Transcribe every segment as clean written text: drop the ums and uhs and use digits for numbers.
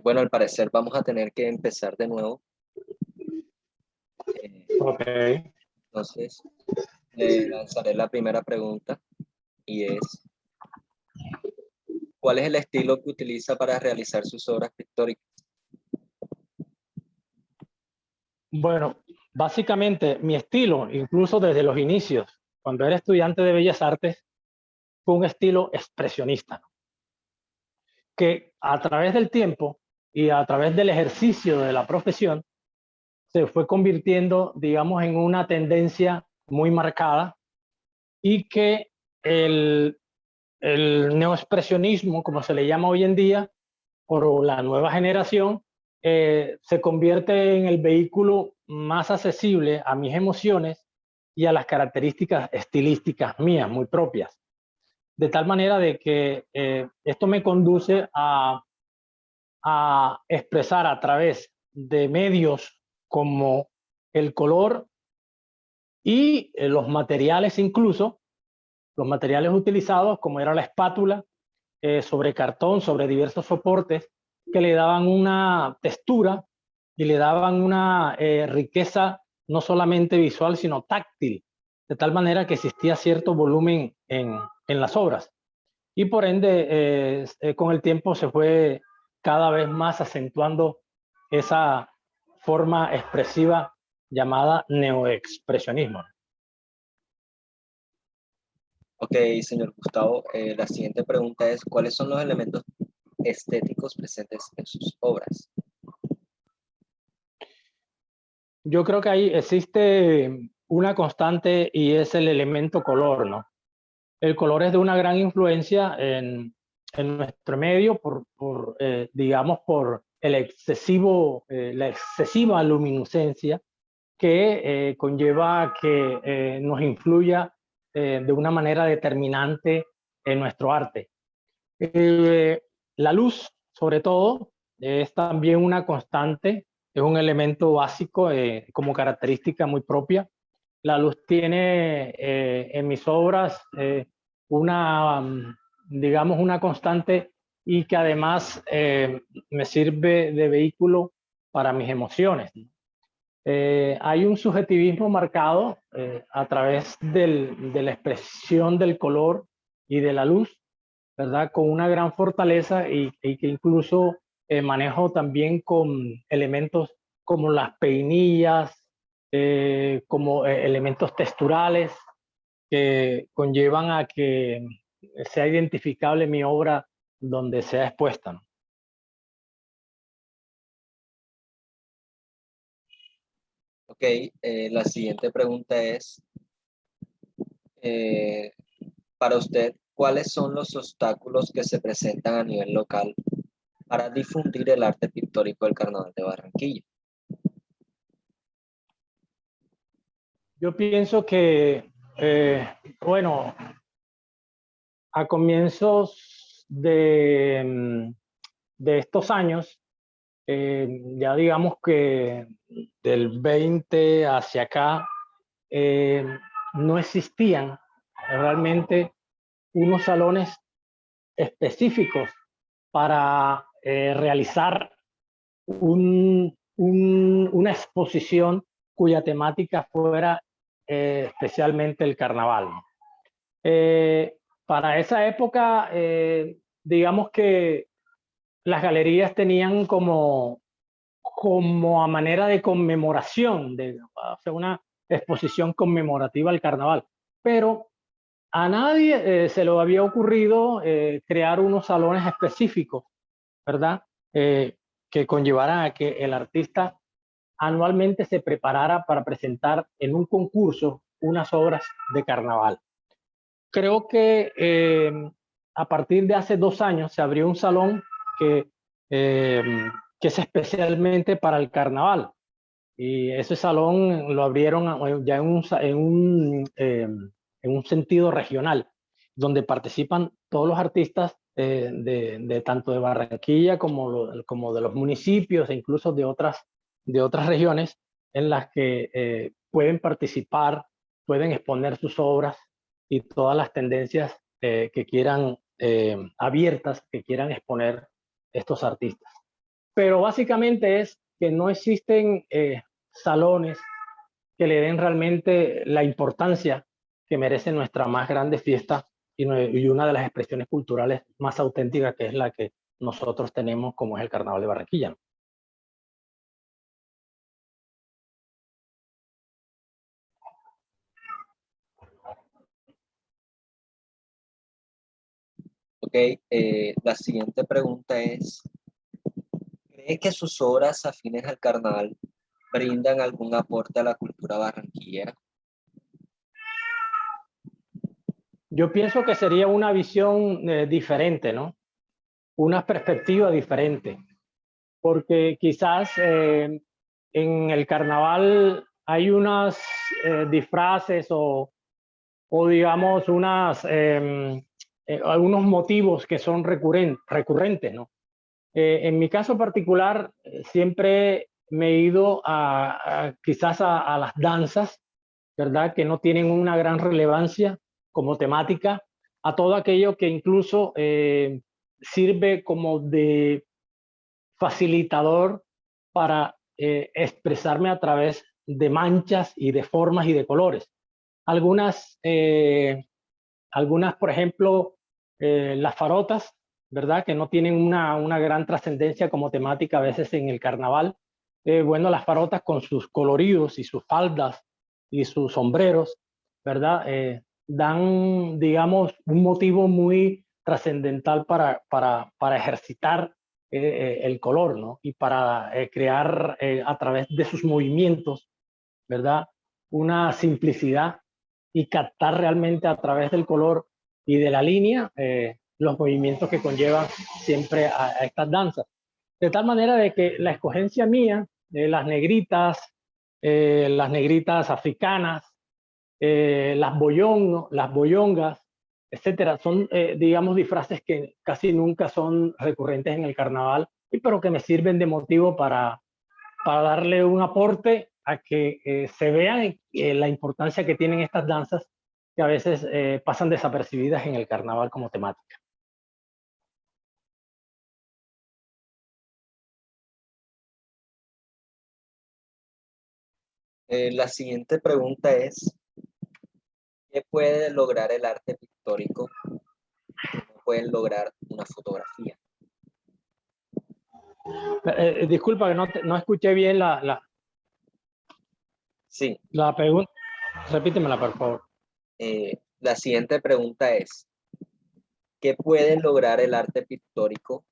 Bueno, al parecer vamos a tener que empezar de nuevo. Ok. Entonces, le lanzaré la primera pregunta y es, ¿cuál es el estilo que utiliza para realizar sus obras pictóricas? Bueno, básicamente mi estilo, incluso desde los inicios, cuando era estudiante de Bellas Artes, fue un estilo expresionista, ¿no? Que a través del tiempo y a través del ejercicio de la profesión se fue convirtiendo, digamos, en una tendencia muy marcada y que el, el neoexpresionismo, como se le llama hoy en día, por la nueva generación, se convierte en el vehículo más accesible a mis emociones y a las características estilísticas mías, muy propias. De tal manera de que esto me conduce a expresar a través de medios como el color y los materiales, incluso los materiales utilizados, como era la espátula, sobre cartón, sobre diversos soportes, que le daban una textura y le daban una riqueza no solamente visual, sino táctil, de tal manera que existía cierto volumen en las obras. Y por ende, con el tiempo se fue cada vez más acentuando esa forma expresiva llamada neoexpresionismo. Ok, señor Gustavo, la siguiente pregunta es, ¿cuáles son los elementos estéticos presentes en sus obras? Yo creo que ahí existe una constante y es el elemento color, ¿no? El color es de una gran influencia en nuestro medio digamos, por la excesiva luminiscencia que conlleva a que nos influya de una manera determinante en nuestro arte. Eh, la luz, sobre todo, es también una constante, es un elemento básico como característica muy propia. La luz tiene en mis obras una, digamos, una constante y que además me sirve de vehículo para mis emociones. Hay un subjetivismo marcado a través de la expresión del color y de la luz, ¿verdad? Con una gran fortaleza y que incluso manejo también con elementos como las peinillas, como elementos texturales que conllevan a que sea identificable mi obra donde sea expuesta, ¿no? Ok, la siguiente pregunta es, eh, para usted, ¿cuáles son los obstáculos que se presentan a nivel local para difundir el arte pictórico del Carnaval de Barranquilla? Yo pienso que, bueno, a comienzos de estos años, ya digamos que del 20 hacia acá, eh, no existían realmente unos salones específicos para realizar una exposición cuya temática fuera especialmente el carnaval. Eh, para esa época, digamos que las galerías tenían como a manera de conmemoración, de hacer una exposición conmemorativa al carnaval, pero a nadie se le había ocurrido crear unos salones específicos, ¿verdad? Que conllevaran a que el artista anualmente se preparara para presentar en un concurso unas obras de carnaval. Creo que a partir de hace 2 años se abrió un salón que, eh, que es especialmente para el carnaval. Y ese salón lo abrieron ya en un sentido regional, donde participan todos los artistas de tanto de Barranquilla como de los municipios e incluso de otras regiones en las que pueden participar, pueden exponer sus obras y todas las tendencias que quieran abiertas, que quieran exponer estos artistas. pero básicamente es que no existen salones que le den realmente la importancia que merece nuestra más grande fiesta y una de las expresiones culturales más auténticas, que es la que nosotros tenemos, como es el Carnaval de Barranquilla. Ok, la siguiente pregunta es, ¿cree que sus obras afines al carnaval brindan algún aporte a la cultura barranquillera? Yo pienso que sería una visión diferente, ¿no? Una perspectiva diferente, porque quizás en el carnaval hay unas disfraces o digamos algunos motivos que son recurrentes, ¿no? En mi caso particular, siempre me he ido quizás a las danzas, ¿verdad? Que no tienen una gran relevancia como temática, a todo aquello que incluso sirve como de facilitador para expresarme a través de manchas y de formas y de colores. Algunas, por ejemplo, las farotas, ¿verdad? Que no tienen una gran trascendencia como temática a veces en el carnaval. Bueno, las farotas con sus coloridos y sus faldas y sus sombreros, ¿verdad? Dan, digamos, un motivo muy trascendental para ejercitar el color, ¿no? Y para crear a través de sus movimientos, ¿verdad? Una simplicidad y captar realmente a través del color y de la línea los movimientos que conllevan siempre a estas danzas. De tal manera de que la escogencia mía, las negritas africanas, las boyongas, etcétera, son, digamos, disfraces que casi nunca son recurrentes en el carnaval, pero que me sirven de motivo para darle un aporte a que se vea la importancia que tienen estas danzas que a veces pasan desapercibidas en el carnaval como temática. La siguiente pregunta es, ¿qué puede lograr el arte pictórico que no pueden lograr una fotografía? Disculpa que no escuché bien Sí, la pregunta. Repítemela, por favor. la siguiente pregunta es, ¿qué puede lograr el arte pictórico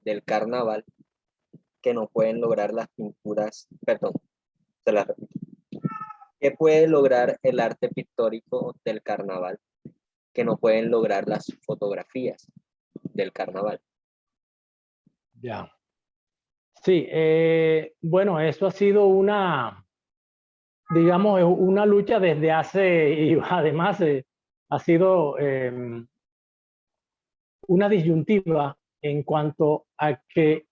del carnaval que no pueden lograr las pinturas? Perdón, se la repito. ¿Qué puede lograr el arte pictórico del carnaval que no pueden lograr las fotografías del carnaval? Ya. Sí, bueno, eso ha sido digamos, una lucha desde hace, y además ha sido una disyuntiva en cuanto a que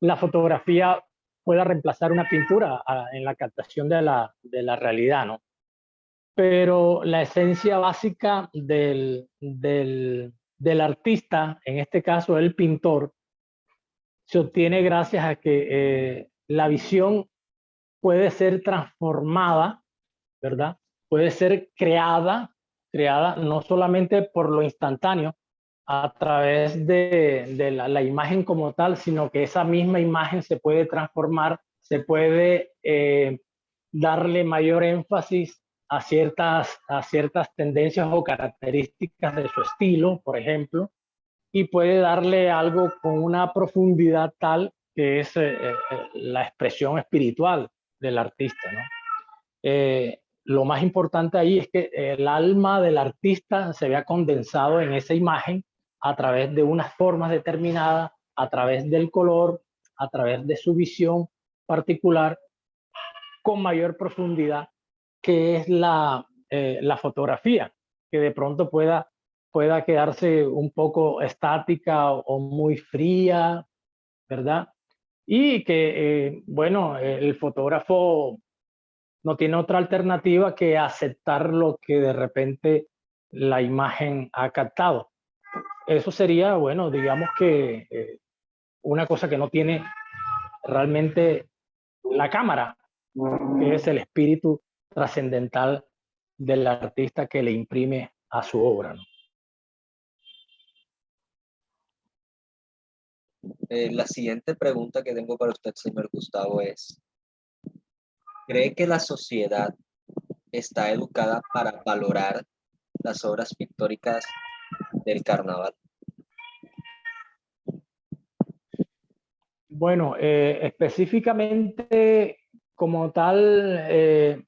la fotografía pueda reemplazar una pintura en la captación de la realidad, ¿no? Pero la esencia básica del artista, en este caso el pintor, se obtiene gracias a que la visión puede ser transformada, ¿verdad? Puede ser creada no solamente por lo instantáneo, a través de la imagen como tal, sino que esa misma imagen se puede transformar, se puede darle mayor énfasis a ciertas tendencias o características de su estilo, por ejemplo, y puede darle algo con una profundidad tal que es la expresión espiritual del artista, ¿no? Lo más importante ahí es que el alma del artista se vea condensado en esa imagen a través de unas formas determinadas, a través del color, a través de su visión particular, con mayor profundidad, que es la fotografía, que de pronto pueda quedarse un poco estática o muy fría, ¿verdad? Y que, bueno, el fotógrafo no tiene otra alternativa que aceptar lo que de repente la imagen ha captado. Eso sería, bueno, digamos que una cosa que no tiene realmente la cámara, que es el espíritu trascendental del artista que le imprime a su obra, ¿no? La siguiente pregunta que tengo para usted, señor Gustavo, es, ¿cree que la sociedad está educada para valorar las obras pictóricas del carnaval? Bueno, específicamente como tal,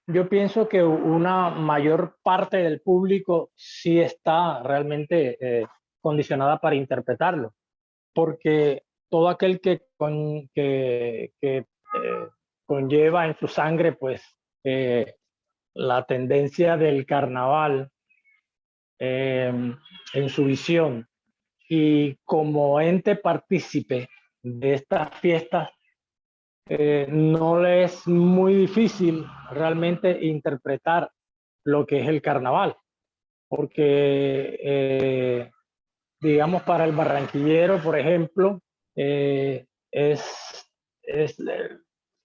yo pienso que una mayor parte del público sí está realmente condicionada para interpretarlo, porque todo aquel que conlleva en su sangre, pues, la tendencia del carnaval en su visión y como ente partícipe de estas fiestas, no le es muy difícil realmente interpretar lo que es el carnaval, porque digamos para el barranquillero, por ejemplo, eh, es, es,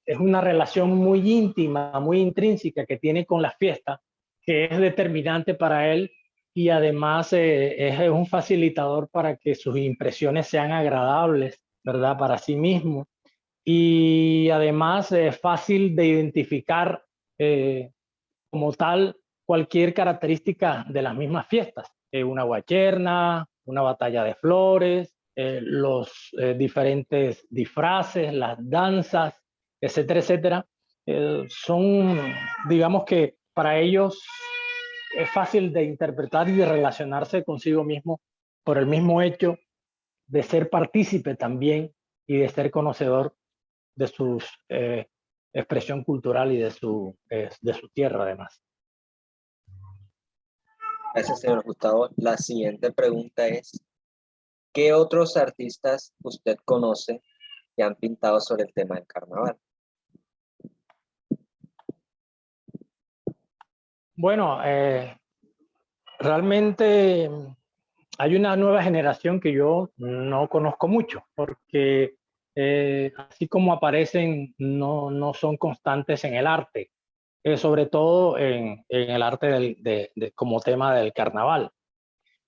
es una relación muy íntima, muy intrínseca que tiene con la fiesta, que es determinante para él y además es un facilitador para que sus impresiones sean agradables, ¿verdad? Para sí mismo. Y además es fácil de identificar como tal cualquier característica de las mismas fiestas. Una guacherna, una batalla de flores, los diferentes disfraces, las danzas, etcétera, etcétera. Son, digamos que para ellos es fácil de interpretar y de relacionarse consigo mismo por el mismo hecho de ser partícipe también y de ser conocedor de su expresión cultural y de su tierra además. Gracias, señor Gustavo. La siguiente pregunta es, ¿qué otros artistas usted conoce que han pintado sobre el tema del carnaval? Bueno, realmente hay una nueva generación que yo no conozco mucho, porque así como aparecen, no son constantes en el arte, sobre todo en el arte como tema del carnaval.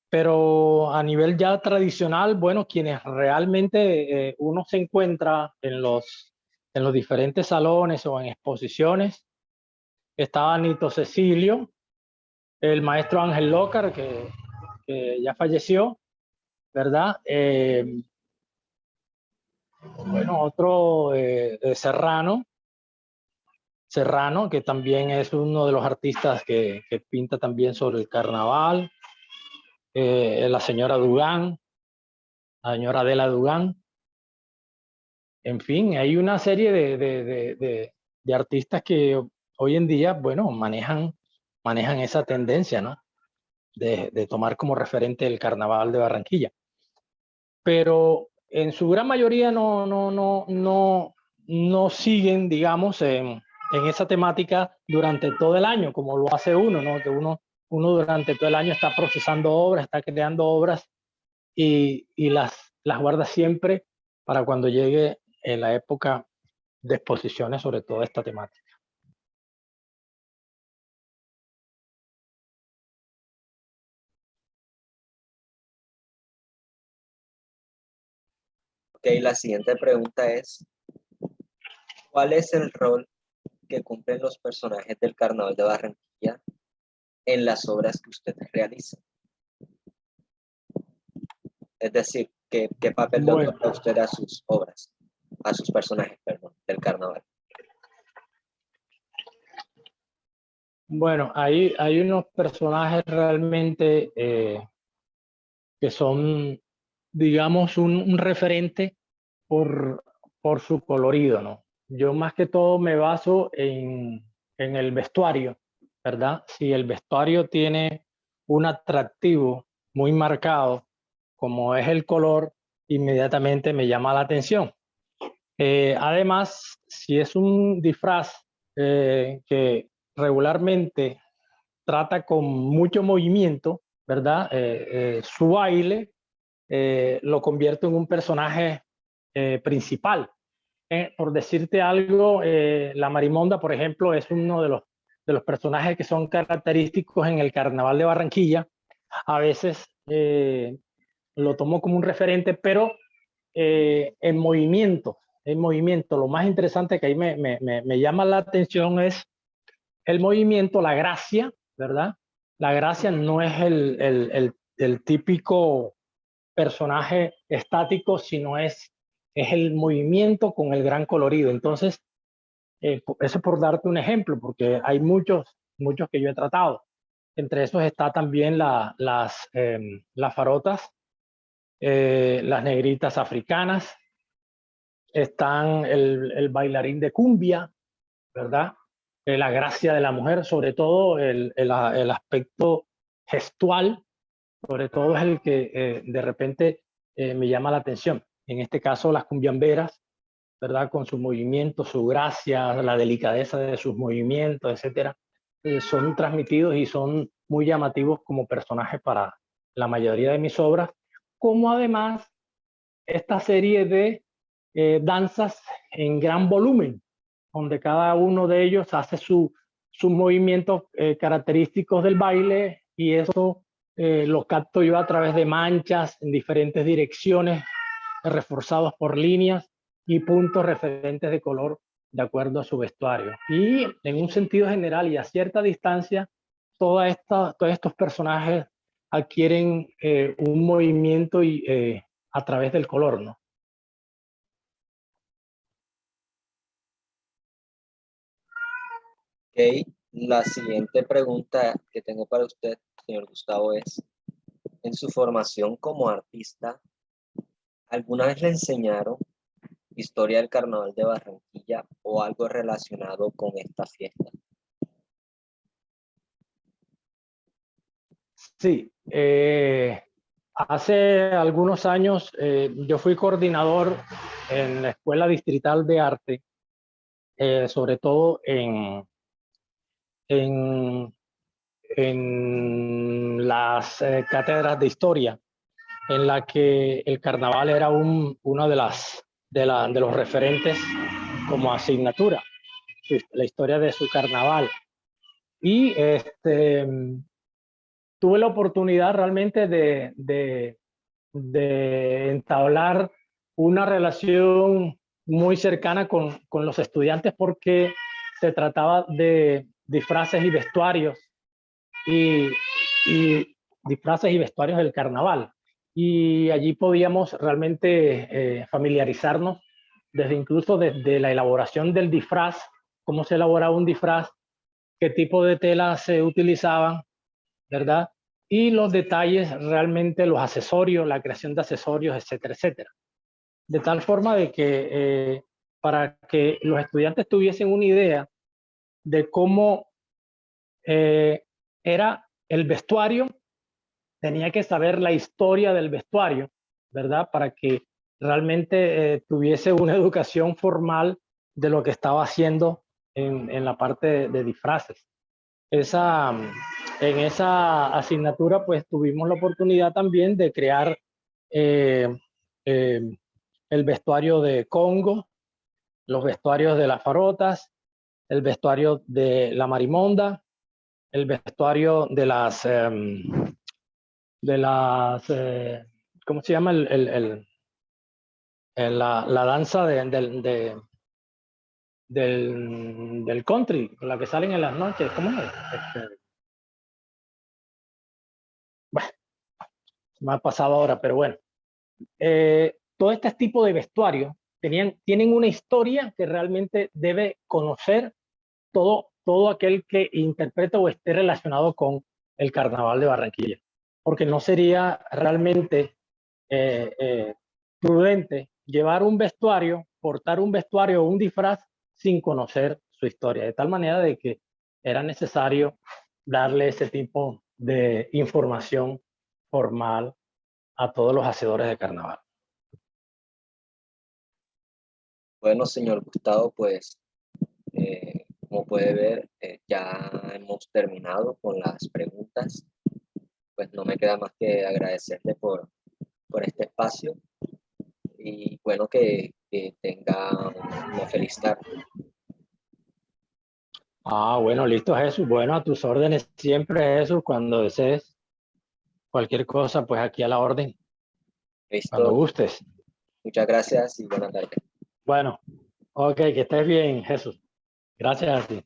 Pero a nivel ya tradicional, bueno, quienes realmente uno se encuentra en los diferentes salones o en exposiciones, estaba Nito Cecilio, el maestro Ángel Lócar, que ya falleció, ¿verdad? Bueno, otro Serrano, que también es uno de los artistas que pinta también sobre el carnaval, la señora Dugán, la señora Adela Dugán. En fin, hay una serie de artistas que hoy en día, bueno, manejan esa tendencia, ¿no? De tomar como referente el carnaval de Barranquilla. Pero en su gran mayoría no siguen, digamos, en esa temática durante todo el año, como lo hace uno, ¿no? Que uno durante todo el año está procesando obras, está creando obras y las guarda siempre para cuando llegue en la época de exposiciones sobre toda esta temática. Ok, la siguiente pregunta es, ¿cuál es el rol que cumplen los personajes del carnaval de Barranquilla en las obras que usted realiza? Es decir, ¿qué papel le Bueno, otorga usted a sus obras, a sus personajes, perdón, del carnaval? bueno, hay unos personajes realmente que son, digamos, un referente por, por su colorido, ¿no? Yo más que todo me baso en el vestuario, ¿verdad? Si el vestuario tiene un atractivo muy marcado, como es el color, inmediatamente me llama la atención. Además, si es un disfraz que regularmente trata con mucho movimiento, ¿verdad? Su baile lo convierto en un personaje principal. Por decirte algo, la Marimonda, por ejemplo, es uno de los personajes que son característicos en el Carnaval de Barranquilla. A veces lo tomo como un referente, pero en movimiento. Lo más interesante que ahí me llama la atención es el movimiento, la gracia, ¿verdad? La gracia no es el típico personaje estático, sino es el movimiento con el gran colorido. Entonces, eso por darte un ejemplo, porque hay muchos que yo he tratado. Entre esos está también las farotas, las negritas africanas, están el bailarín de cumbia, ¿verdad? La gracia de la mujer, sobre todo el aspecto gestual, sobre todo es el que de repente me llama la atención. En este caso, las cumbiamberas, ¿verdad? Con su movimiento, su gracia, la delicadeza de sus movimientos, etcétera, son transmitidos y son muy llamativos como personajes para la mayoría de mis obras, como además esta serie de danzas en gran volumen, donde cada uno de ellos hace sus movimientos característicos del baile, y eso lo capto yo a través de manchas en diferentes direcciones, reforzados por líneas y puntos referentes de color de acuerdo a su vestuario. Y en un sentido general y a cierta distancia, todos estos personajes adquieren un movimiento a través del color, ¿no? Ok, la siguiente pregunta que tengo para usted, señor Gustavo, es, en su formación como artista, ¿alguna vez le enseñaron historia del Carnaval de Barranquilla o algo relacionado con esta fiesta? Sí, hace algunos años yo fui coordinador en la Escuela Distrital de Arte, sobre todo en, en las cátedras de historia, en la que el carnaval era uno de los referentes como asignatura, la historia de su carnaval. Y tuve la oportunidad realmente de entablar una relación muy cercana con los estudiantes, porque se trataba de disfraces y vestuarios y, y disfraces y vestuarios del carnaval. Y allí podíamos realmente familiarizarnos incluso desde la elaboración del disfraz, cómo se elaboraba un disfraz, qué tipo de telas se utilizaban, ¿verdad? Y los detalles, realmente los accesorios, la creación de accesorios, etcétera, etcétera. De tal forma de que para que los estudiantes tuviesen una idea de cómo era el vestuario, tenía que saber la historia del vestuario, ¿verdad? Para que realmente tuviese una educación formal de lo que estaba haciendo en la parte de disfraces. En esa asignatura pues tuvimos la oportunidad también de crear eh, eh, el vestuario de Congo, los vestuarios de las farotas, el vestuario de la marimonda, el vestuario de las ¿cómo se llama? La danza del country, la que salen en las noches, ¿cómo es? Bueno, me ha pasado ahora, pero bueno. Todo este tipo de vestuarios tienen una historia que realmente debe conocer todo aquel que interpreta o esté relacionado con el Carnaval de Barranquilla, porque no sería realmente prudente llevar un vestuario, portar un vestuario o un disfraz sin conocer su historia, de tal manera de que era necesario darle ese tipo de información formal a todos los hacedores de carnaval. Bueno, señor Gustavo, pues como puede ver, ya hemos terminado con las preguntas. Pues no me queda más que agradecerle por por este espacio y bueno, que tenga una feliz tarde. Ah, bueno, listo, Jesús. Bueno, a tus órdenes siempre, Jesús, cuando desees cualquier cosa, pues aquí a la orden, cuando Listo, gustes. muchas gracias y buenas tardes. Bueno, ok, que estés bien, Jesús. Gracias a ti.